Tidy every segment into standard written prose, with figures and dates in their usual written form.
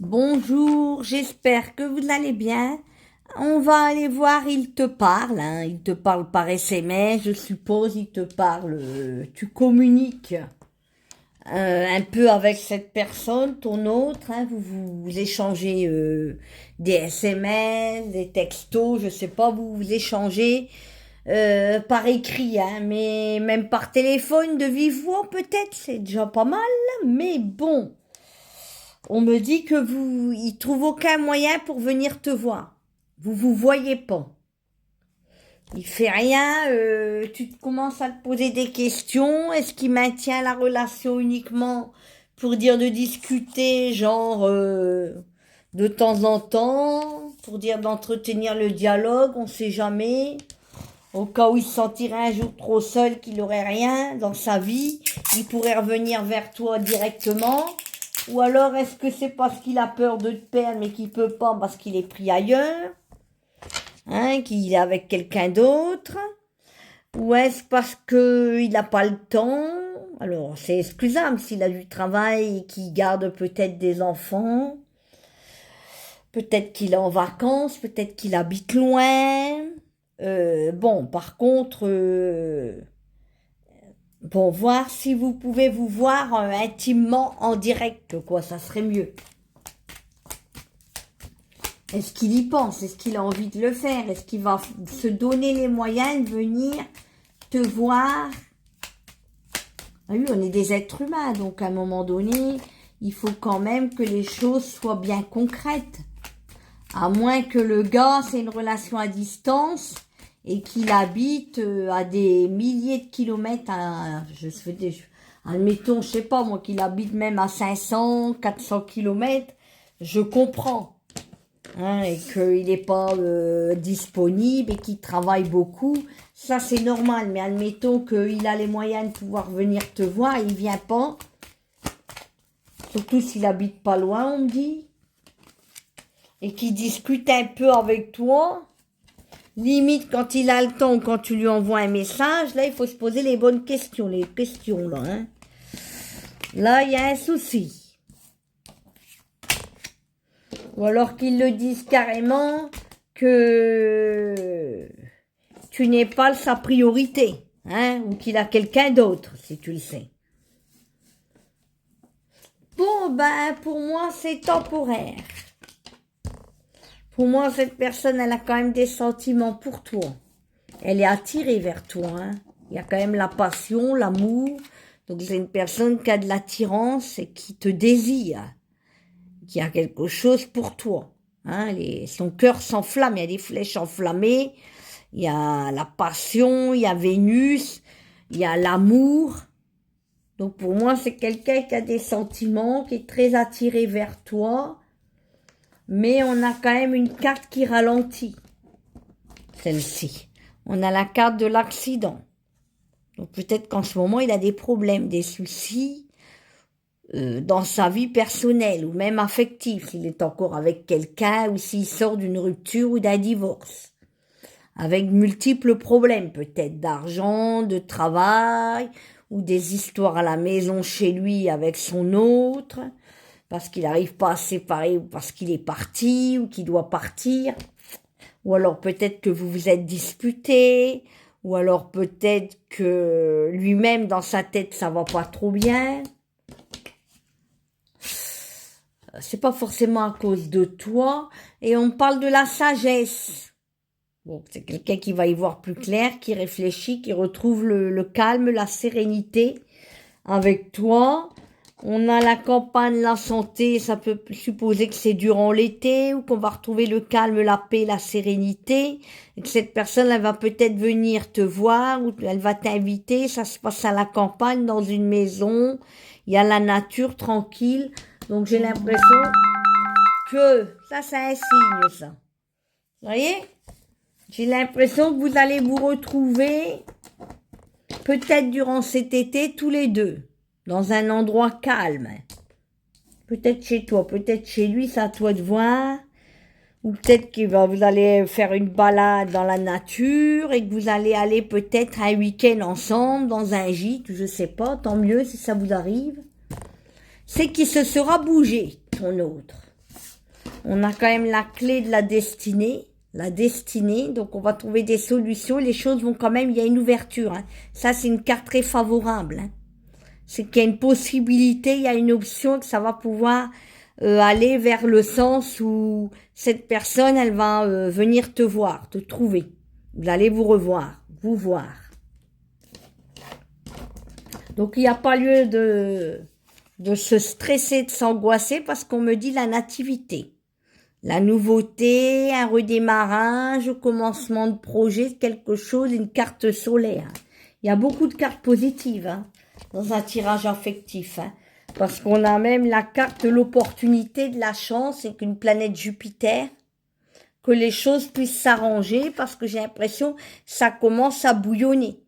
Bonjour, j'espère que vous allez bien. On va aller voir, il te parle, hein. Il te parle par SMS, je suppose, il te parle, tu communiques un peu avec cette personne, ton autre, hein. Vous échangez des SMS, des textos, je sais pas, vous échangez par écrit, hein, mais même par téléphone de vive voix peut-être, c'est déjà pas mal, mais bon. On me dit que il trouve aucun moyen pour venir te voir. Vous voyez pas. Il fait rien, tu commences à te poser des questions. Est-ce qu'il maintient la relation uniquement pour dire de discuter, genre de temps en temps, pour dire d'entretenir le dialogue, on sait jamais. Au cas où il se sentirait un jour trop seul, qu'il n'aurait rien dans sa vie, il pourrait revenir vers toi directement. Ou alors est-ce que c'est parce qu'il a peur de te perdre mais qu'il peut pas parce qu'il est pris ailleurs, hein, qu'il est avec quelqu'un d'autre? Ou est-ce parce qu'il n'a pas le temps? Alors c'est excusable s'il a du travail et qu'il garde peut-être des enfants. Peut-être qu'il est en vacances, peut-être qu'il habite loin. Bon, par contre, bon, voir si vous pouvez vous voir intimement en direct, quoi, ça serait mieux. Est-ce qu'il y pense? Est-ce qu'il a envie de le faire? Est-ce qu'il va se donner les moyens de venir te voir? Ah oui, on est des êtres humains, donc à un moment donné, il faut quand même que les choses soient bien concrètes. À moins que le gars, c'est une relation à distance et qu'il habite à des milliers de kilomètres, admettons, je sais pas moi, qu'il habite même à 500, 400 kilomètres, je comprends. Hein, et qu'il n'est pas disponible et qu'il travaille beaucoup, ça c'est normal. Mais admettons qu'il a les moyens de pouvoir venir te voir, il vient pas. Surtout s'il habite pas loin, on me dit. Et qu'il discute un peu avec toi. Limite, quand il a le temps ou quand tu lui envoies un message, là, il faut se poser les bonnes questions. Les questions, là. Hein. Là, il y a un souci. Ou alors qu'ils le disent carrément que tu n'es pas sa priorité. Hein, ou qu'il a quelqu'un d'autre, si tu le sais. Bon, ben, pour moi, c'est temporaire. Pour moi, cette personne, elle a quand même des sentiments pour toi. Elle est attirée vers toi. Hein. Il y a quand même la passion, l'amour. Donc, c'est une personne qui a de l'attirance et qui te désire. Qui a quelque chose pour toi. Hein. Son cœur s'enflamme, il y a des flèches enflammées. Il y a la passion, il y a Vénus, il y a l'amour. Donc, pour moi, c'est quelqu'un qui a des sentiments, qui est très attiré vers toi. Mais on a quand même une carte qui ralentit, celle-ci. On a la carte de l'accident. Donc peut-être qu'en ce moment, il a des problèmes, des soucis dans sa vie personnelle ou même affective, s'il est encore avec quelqu'un ou s'il sort d'une rupture ou d'un divorce. Avec multiples problèmes, peut-être d'argent, de travail ou des histoires à la maison chez lui avec son autre. Parce qu'il n'arrive pas à se séparer ou parce qu'il est parti ou qu'il doit partir. Ou alors peut-être que vous vous êtes disputé. Ou alors peut-être que lui-même dans sa tête ça va pas trop bien. C'est pas forcément à cause de toi. Et on parle de la sagesse. Bon, c'est quelqu'un qui va y voir plus clair, qui réfléchit, qui retrouve le calme, la sérénité avec toi. On a la campagne, la santé, ça peut supposer que c'est durant l'été ou qu'on va retrouver le calme, la paix, la sérénité. Et que cette personne, elle va peut-être venir te voir ou elle va t'inviter. Ça se passe à la campagne, dans une maison. Il y a la nature tranquille. Donc j'ai l'impression que ça, c'est un signe, ça. Vous voyez? J'ai l'impression que vous allez vous retrouver peut-être durant cet été tous les deux. Dans un endroit calme. Peut-être chez toi, peut-être chez lui, c'est à toi de voir. Ou peut-être que vous allez faire une balade dans la nature et que vous allez aller peut-être un week-end ensemble dans un gîte, je sais pas, tant mieux si ça vous arrive. C'est qu'il se sera bougé, ton autre. On a quand même la clé de la destinée. La destinée, donc on va trouver des solutions. Les choses vont quand même, il y a une ouverture. Hein. Ça, c'est une carte très favorable. Hein. C'est qu'il y a une possibilité, il y a une option que ça va pouvoir aller vers le sens où cette personne, elle va venir te voir, te trouver. Vous allez vous revoir, vous voir. Donc, il n'y a pas lieu de se stresser, de s'angoisser parce qu'on me dit la nativité. La nouveauté, un redémarrage, au commencement de projet, quelque chose, une carte solaire. Il y a beaucoup de cartes positives hein, dans un tirage affectif. Hein, parce qu'on a même la carte de l'opportunité, de la chance, et qu'une planète Jupiter, que les choses puissent s'arranger parce que j'ai l'impression que ça commence à bouillonner.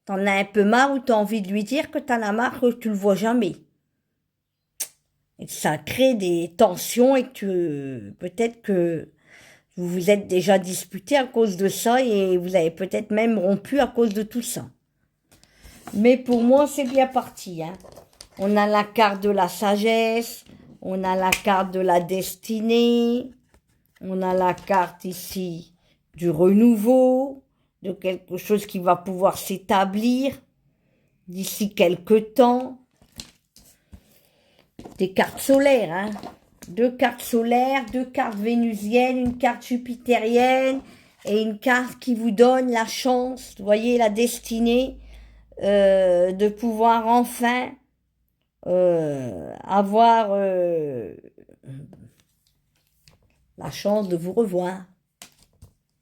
T'en as un peu marre ou t'as envie de lui dire que t'en as marre que tu le vois jamais. Et que ça crée des tensions et que peut-être que vous vous êtes déjà disputé à cause de ça et vous avez peut-être même rompu à cause de tout ça. Mais pour moi, c'est bien parti. Hein. On a la carte de la sagesse, on a la carte de la destinée, on a la carte ici du renouveau, de quelque chose qui va pouvoir s'établir d'ici quelque temps. Des cartes solaires, hein. 2 cartes solaires, 2 cartes vénusiennes, une carte jupitérienne et une carte qui vous donne la chance, vous voyez, la destinée de pouvoir enfin avoir la chance de vous revoir.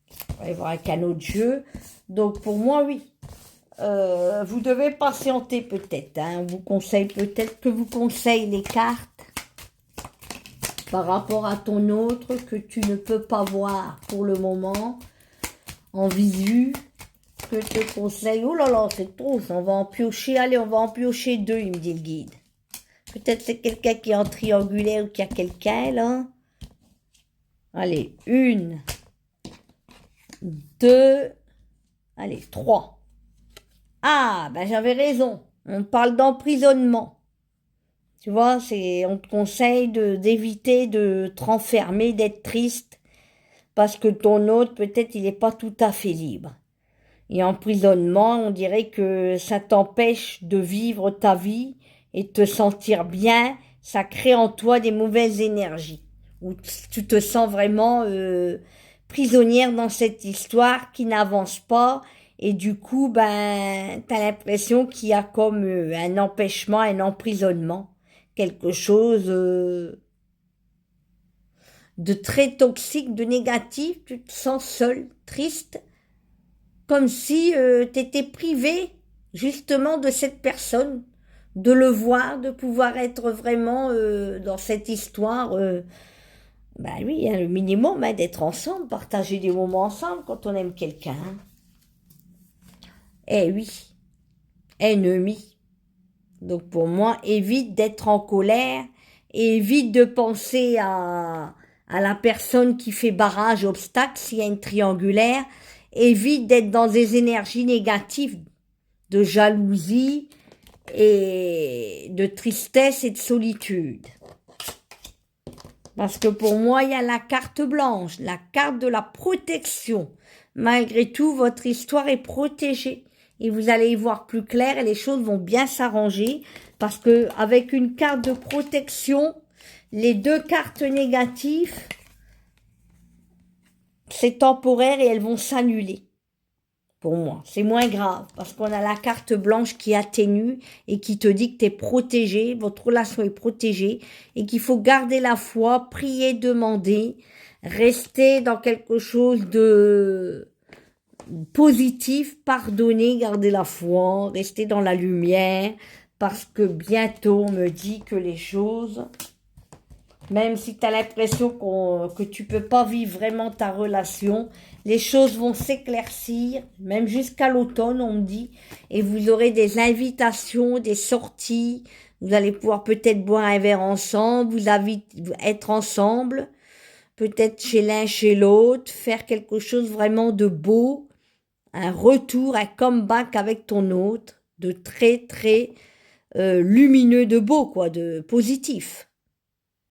Vous allez voir avec un autre jeu. Donc pour moi, oui. Vous devez patienter peut-être. Hein. On vous conseille peut-être que vous conseillez les cartes par rapport à ton autre que tu ne peux pas voir pour le moment en visu. Que te conseille. Oh là là, c'est trop. On va en piocher. Allez, on va en piocher 2, il me dit le guide. Peut-être c'est quelqu'un qui est en triangulaire ou qui a quelqu'un là. Allez, 1, 2, allez, 3. Ah, ben j'avais raison. On parle d'emprisonnement. Tu vois, on te conseille d'éviter de te renfermer, d'être triste, parce que ton autre, peut-être, il n'est pas tout à fait libre. Et emprisonnement, on dirait que ça t'empêche de vivre ta vie et de te sentir bien. Ça crée en toi des mauvaises énergies. Où tu te sens vraiment prisonnière dans cette histoire qui n'avance pas. Et du coup, ben, t'as l'impression qu'il y a comme un empêchement, un emprisonnement. Quelque chose de très toxique, de négatif. Tu te sens seul, triste. Comme si t'étais privé, justement, de cette personne. De le voir, de pouvoir être vraiment dans cette histoire. Ben oui, hein, le minimum, hein, d'être ensemble, partager des moments ensemble quand on aime quelqu'un. Eh oui, ennemi. Donc pour moi, évite d'être en colère, évite de penser à la personne qui fait barrage, obstacle, s'il y a une triangulaire, évite d'être dans des énergies négatives, de jalousie et de tristesse et de solitude. Parce que pour moi, il y a la carte blanche, la carte de la protection. Malgré tout, votre histoire est protégée. Et vous allez y voir plus clair et les choses vont bien s'arranger. Parce que avec une carte de protection, les 2 cartes négatives, c'est temporaire et elles vont s'annuler. Pour moi, c'est moins grave parce qu'on a la carte blanche qui atténue et qui te dit que tu es protégé, votre relation est protégée et qu'il faut garder la foi, prier, demander, rester dans quelque chose de positif, pardonner, garder la foi, rester dans la lumière parce que bientôt on me dit que les choses, même si tu as l'impression que tu peux pas vivre vraiment ta relation, les choses vont s'éclaircir, même jusqu'à l'automne, on me dit, et vous aurez des invitations, des sorties, vous allez pouvoir peut-être boire un verre ensemble, être ensemble, peut-être chez l'un, chez l'autre, faire quelque chose vraiment de beau, un retour, un comeback avec ton autre, de très, très lumineux, de beau, quoi, de positif.